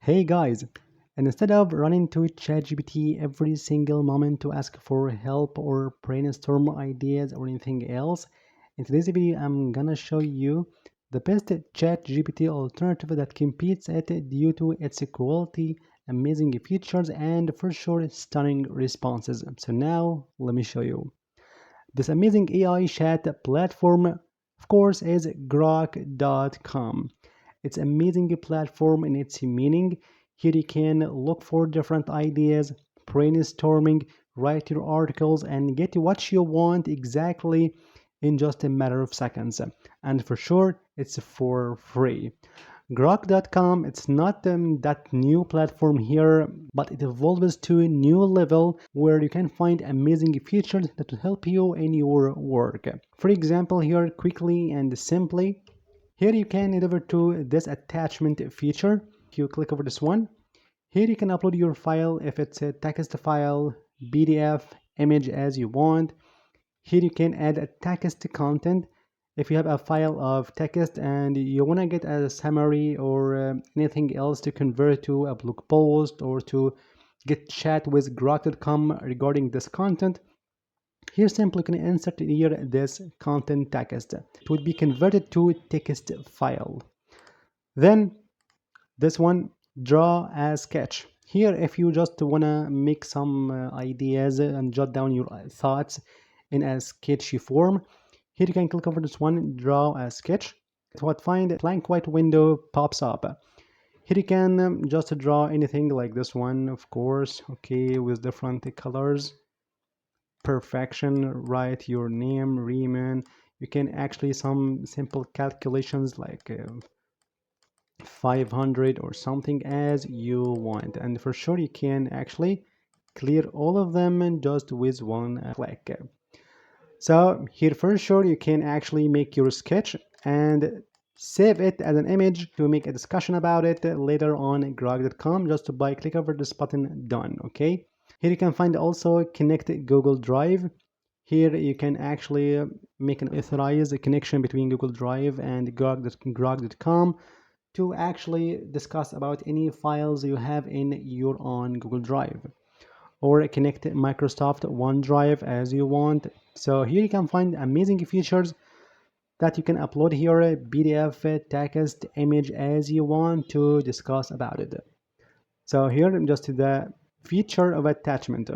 Hey guys, and instead of running to ChatGPT every single moment to ask for help or brainstorm ideas or anything else, in today's video I'm gonna show you the best ChatGPT alternative that competes it due to its quality, amazing features, and for sure stunning responses. So now let me show you. This amazing AI chat platform, of course, is Grok.com. It's an amazing platform in its meaning. Here you can look for different ideas, brainstorming, write your articles, and get what you want exactly in just a matter of seconds. And for sure, it's for free. Grok.com, it's not that new platform here, but it evolves to a new level where you can find amazing features that will help you in your work. For example, here quickly and simply, here you can head over to this attachment feature. If you click over this one, here you can upload your file if it's a text file, PDF, image as you want. Here you can add a text content. If you have a file of text and you want to get a summary or anything else to convert to a blog post or to get chat with grok.com regarding this content, here simply can insert here this content text. It would be converted to text file. Then this one, draw a sketch. Here, if you just want to make some ideas and jot down your thoughts in a sketchy form, here you can click over this one, draw a sketch. What find a blank white window pops up. Here you can just draw anything like this one, of course, okay, with different colors. Perfection, write your name, Riemann. You can actually some simple calculations like 500 or something as you want, and for sure you can actually clear all of them just with one click. So here for sure you can actually make your sketch and save it as an image to make a discussion about it later on grok.com just by click over this button, done. Okay, here you can find also connect Google Drive. Here you can actually make an authorized connection between Google Drive and grok.com to actually discuss about any files you have in your own Google Drive, or connect Microsoft OneDrive as you want. So here you can find amazing features that you can upload here, PDF, text, image as you want to discuss about it. So here just the feature of attachment.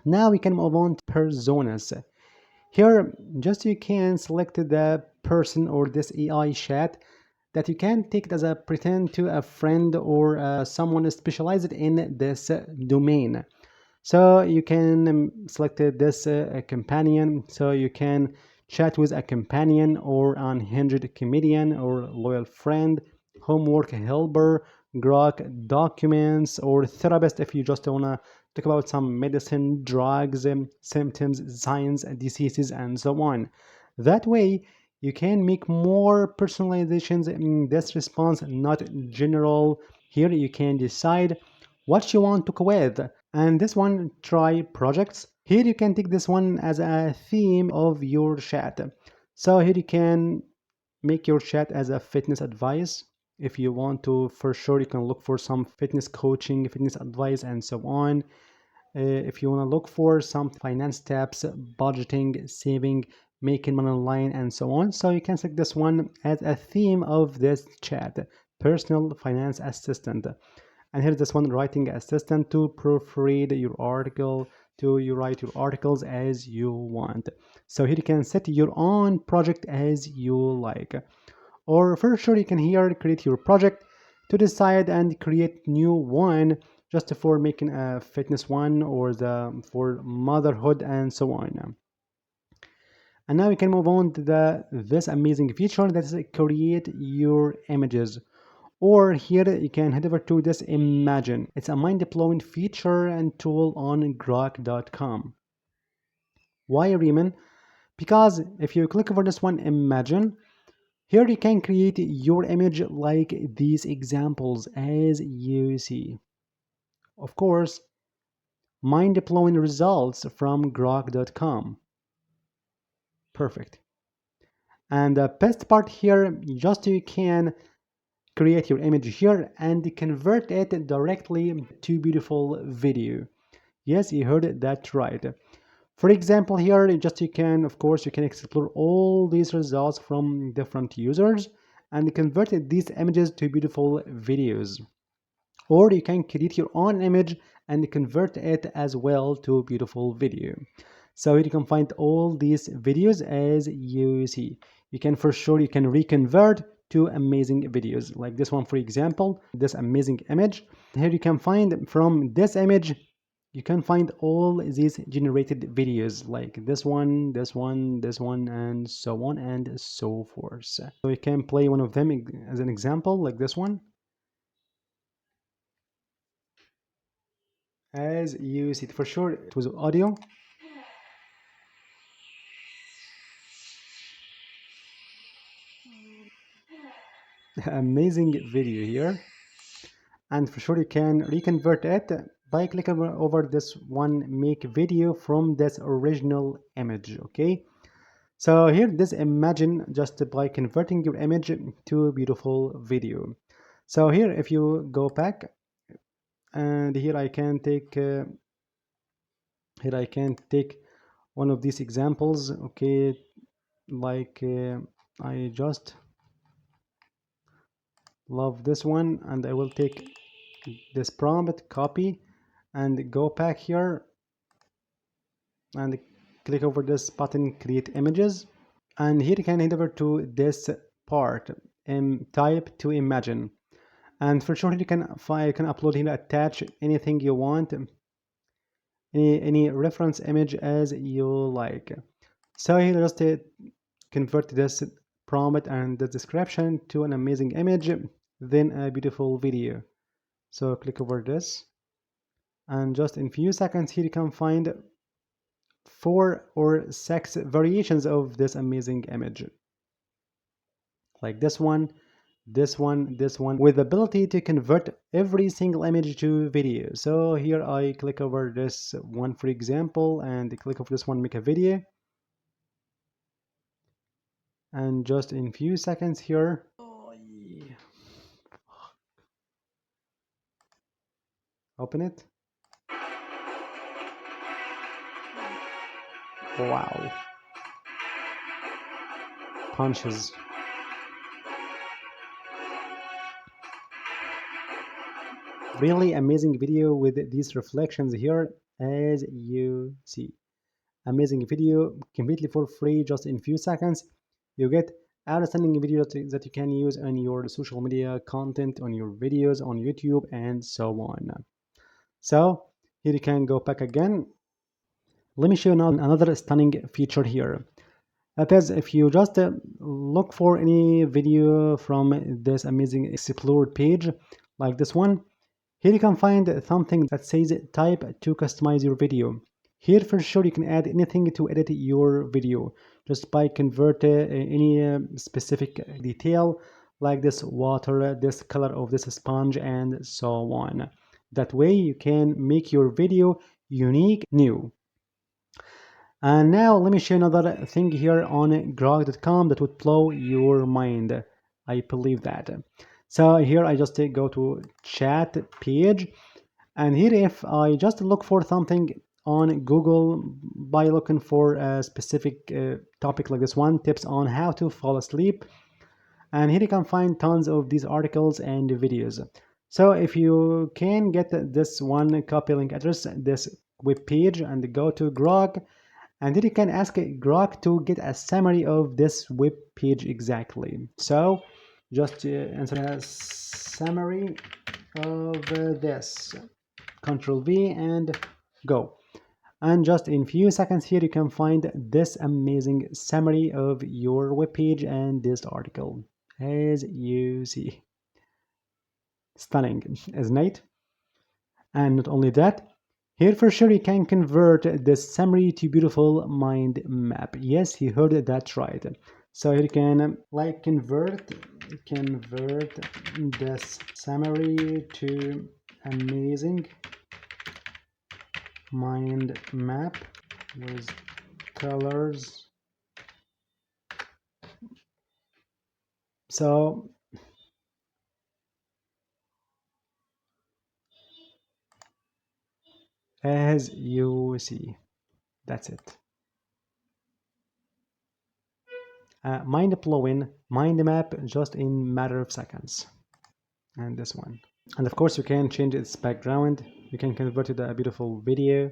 Now we can move on to personas. Here just you can select the person or this AI chat that you can take it as a pretend to a friend or someone specialized in this domain. So you can select this companion, so you can chat with a companion or unhinged comedian or loyal friend, homework helper, grok documents, or therapist if you just want to talk about some medicine, drugs, symptoms, signs, diseases, and so on. That way you can make more personalizations in this response, not general. Here you can decide what you want to go with. And this one, try projects. Here you can take this one as a theme of your chat. So here you can make your chat as a fitness advice. If you want to, for sure, you can look for some fitness coaching, fitness advice, and so on. If you want to look for some finance tips, budgeting, saving, making money online, and so on. So you can select this one as a theme of this chat, personal finance assistant. And here's this one, writing assistant, to proofread your article, to you write your articles as you want. So here you can set your own project as you like. Or for sure you can here create your project to decide and create new one just for making a fitness one or the for motherhood and so on. And now we can move on to this amazing feature that is create your images. Or here you can head over to this Imagine. It's a mind-blowing feature and tool on grok.com. Why Riemann? Because if you click over this one, Imagine, here you can create your image like these examples as you see. Of course, mind-blowing results from grok.com. Perfect. And the best part here, just you can create your image here and convert it directly to beautiful video. Yes, you heard that right. For example, here just you can, of course, you can explore all these results from different users and convert these images to beautiful videos. Or you can create your own image and convert it as well to a beautiful video. So you can find all these videos as you see. You can for sure you can reconvert to amazing videos like this one, for example, this amazing image. Here you can find from this image you can find all these generated videos like this one, this one, this one, and so on and so forth. So you can play one of them as an example like this one. As you see, for sure it was audio. Amazing video here, and for sure you can reconvert it by clicking over this one, make video from this original image. Okay, so here this imagine just by converting your image to a beautiful video. So here if you go back, and here I can take one of these examples. Okay, like I just love this one, and I will take this prompt, copy, and go back here and click over this button, create images, and here you can head over to this part and type to imagine, and for sure you can find, you can upload here, attach anything you want, any reference image as you like. So here just convert this prompt and the description to an amazing image, then a beautiful video. So click over this, and just in few seconds here you can find 4 or 6 variations of this amazing image, like this one, this one, this one, with the ability to convert every single image to video. So here I click over this one, for example, and click over this one, make a video, and just in few seconds here, open it. Wow, punches. Really amazing video with these reflections here as you see. Amazing video completely for free, just in few seconds you get outstanding videos that you can use on your social media content, on your videos on YouTube, and so on. So here you can go back again. Let me show you now another stunning feature here. That is, if you just look for any video from this amazing explored page like this one, here you can find something that says type to customize your video. Here for sure you can add anything to edit your video just by convert any specific detail like this water, this color of this sponge, and so on. That way you can make your video unique, new. And now let me show you another thing here on grok.com that would blow your mind. I believe that. So here I just go to chat page, and here if I just look for something on Google by looking for a specific topic like this one, tips on how to fall asleep, and here you can find tons of these articles and videos. So if you can get this one, copy link address, this web page, and go to Grok, and then you can ask Grok to get a summary of this web page exactly. So just answer a summary of this, Control V and go. And just in few seconds here you can find this amazing summary of your web page and this article as you see. Stunning, isn't it? And not only that, here for sure you can convert this summary to beautiful mind map. Yes, you heard that right. So here you can like convert this summary to amazing mind map with colors. So as you see. That's it. Mind blowing mind map just in matter of seconds. And this one. And of course, you can change its background. You can convert it to a beautiful video,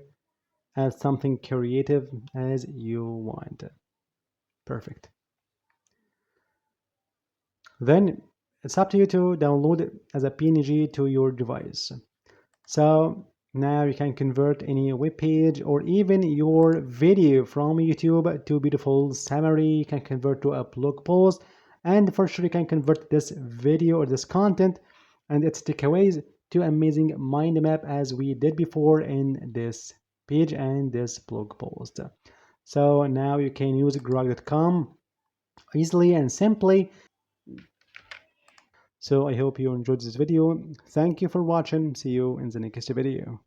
add something creative as you want. Perfect. Then it's up to you to download it as a PNG to your device. So now you can convert any web page or even your video from YouTube to beautiful summary. You can convert to a blog post, and for sure you can convert this video or this content and its takeaways to amazing mind map as we did before in this page and this blog post. So now you can use grok.com easily and simply. So I hope you enjoyed this video. Thank you for watching. See you in the next video.